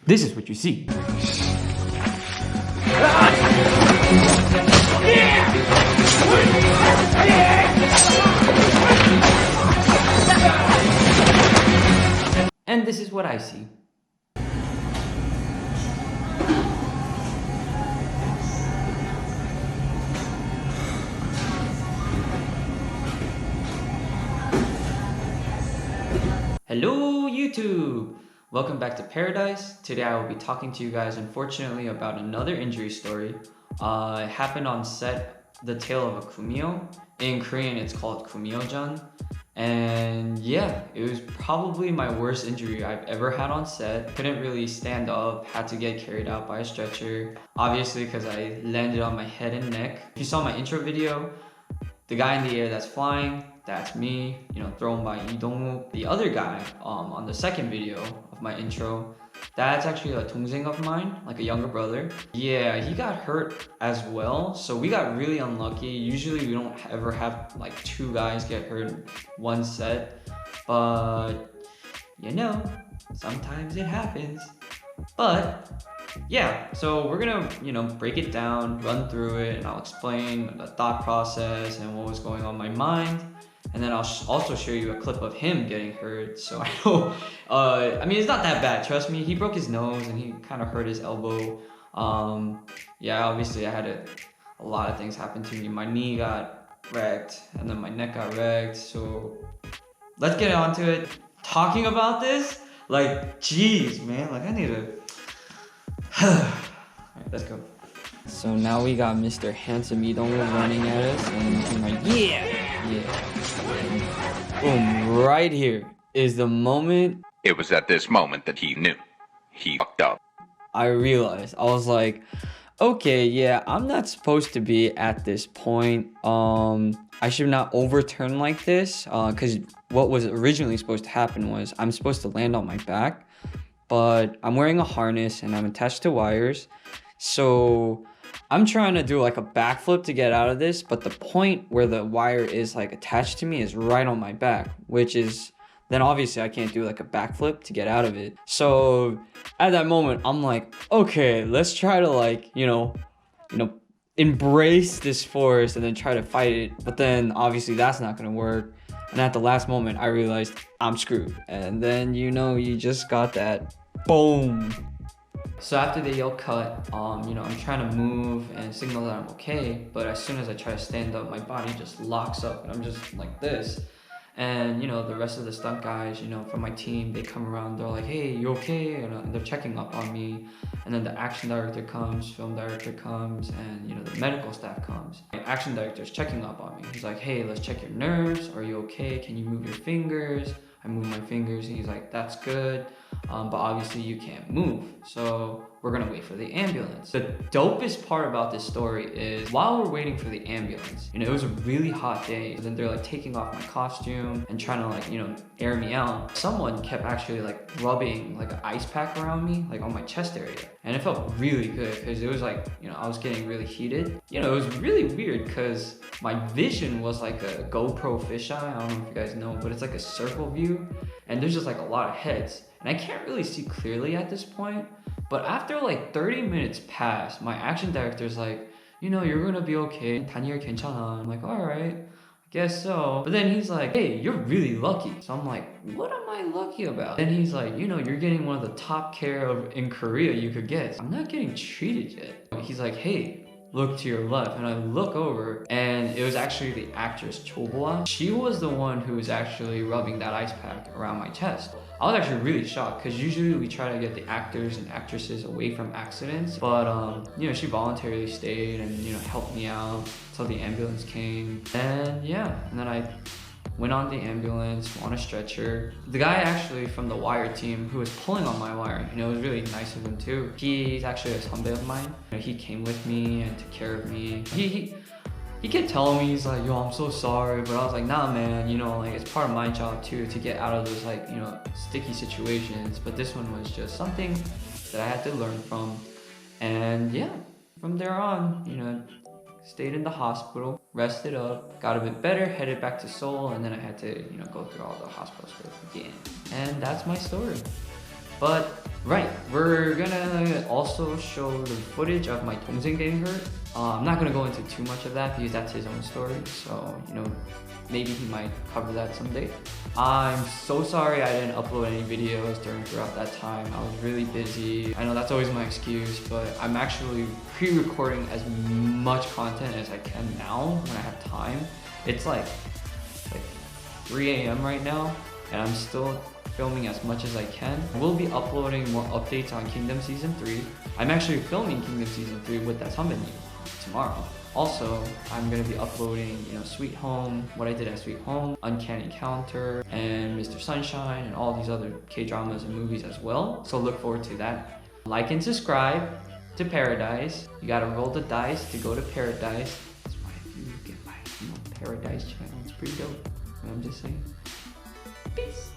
this is what you see. And this is what I see. Hello YouTube! Welcome back to Paradise. Today I will be talking to you guys unfortunately about another injury story. It happened on set, The Tale of a Gumiho. In Korean it's called Gumiho뎐. And yeah, it was probably my worst injury I've ever had on set. Couldn't really stand up, had to get carried out by a stretcher. Obviously because I landed on my head and neck. If you saw my intro video, the guy in the air that's flying, that's me, thrown by Lee. The other guy on the second video of my intro, that's actually a 동생 of mine, like a younger brother. Yeah, he got hurt as well, so we got really unlucky. Usually we don't ever have like two guys get hurt in one set, but sometimes it happens. But yeah, so we're gonna break it down, run through it, and I'll explain the thought process and what was going on in my mind. And then I'll also show you a clip of him getting hurt. So I know, I mean, it's not that bad, trust me. He broke his nose and he kind of hurt his elbow. Yeah, obviously I had a lot of things happen to me. My knee got wrecked and then my neck got wrecked. So let's get on to it. Talking about this, like, geez, man, like I need to, all right, let's go. So now we got Mr. Handsome Lee running at us and I'm like, yeah. Boom, right here is the moment. It was at this moment that he knew. He fucked up. I realized, I was like, okay, yeah, I'm not supposed to be at this point. I should not overturn like this, because what was originally supposed to happen was I'm supposed to land on my back, but I'm wearing a harness and I'm attached to wires. So I'm trying to do like a backflip to get out of this, but the point where the wire is like attached to me is right on my back, which is, then obviously I can't do like a backflip to get out of it. So at that moment, I'm like, okay, let's try to like, embrace this force and then try to fight it. But then obviously that's not gonna work. And at the last moment, I realized I'm screwed. And then, you just got that boom. So after they yell cut, I'm trying to move and signal that I'm okay, but as soon as I try to stand up, my body just locks up and I'm just like this. And the rest of the stunt guys, from my team, they come around, they're like, hey, you okay? And they're checking up on me. And then the action director comes, film director comes, and the medical staff comes. The action director's checking up on me. He's like, hey, let's check your nerves. Are you okay? Can you move your fingers? I move my fingers and he's like, that's good. But obviously you can't move. So we're gonna wait for the ambulance. The dopest part about this story is while we're waiting for the ambulance, it was a really hot day. And then they're like taking off my costume and trying to like, air me out. Someone kept actually like rubbing like an ice pack around me, like on my chest area. And it felt really good because it was like, I was getting really heated. It was really weird because my vision was like a GoPro fisheye. I don't know if you guys know, but it's like a circle view. And there's just like a lot of heads. And I can't really see clearly at this point. But after like 30 minutes pass, my action director's like, you're gonna be okay. 다니엘 괜찮아. I'm like, all right, I guess so. But then he's like, hey, you're really lucky. So I'm like, what am I lucky about? Then he's like, you're getting one of the top care in Korea you could get. I'm not getting treated yet. He's like, hey, look to your left. And I look over and it was actually the actress Choboa. She was the one who was actually rubbing that ice pack around my chest. I was actually really shocked because usually we try to get the actors and actresses away from accidents. But, she voluntarily stayed and, helped me out until the ambulance came. And yeah, and then I went on the ambulance on a stretcher. The guy actually from the wire team who was pulling on my wire, it was really nice of him too. He's actually a 선배 of mine. He came with me and took care of me. He kept telling me, he's like, yo, I'm so sorry. But I was like, nah, man, like it's part of my job too to get out of those like, sticky situations. But this one was just something that I had to learn from. And yeah, from there on, stayed in the hospital, rested up, got a bit better, headed back to Seoul, and then I had to, go through all the hospital stuff again. And that's my story. But right, we're gonna also show the footage of my 동생 getting hurt. I'm not gonna go into too much of that because that's his own story. So, you know, maybe he might cover that someday. I'm so sorry I didn't upload any videos throughout that time. I was really busy. I know that's always my excuse, but I'm actually pre-recording as much content as I can now when I have time. It's like 3 a.m. right now, and I'm still filming as much as I can. We'll be uploading more updates on Kingdom Season 3. I'm actually filming Kingdom Season 3 with that 선배님 tomorrow. Also, I'm gonna be uploading, you know, Sweet Home, what I did at Sweet Home, Uncanny Encounter, and Mr. Sunshine, and all these other K-dramas and movies as well. So look forward to that. Like and subscribe to Paradise. You gotta roll the dice to go to Paradise. That's why if you get my Paradise channel, it's pretty dope. I'm just saying. Peace.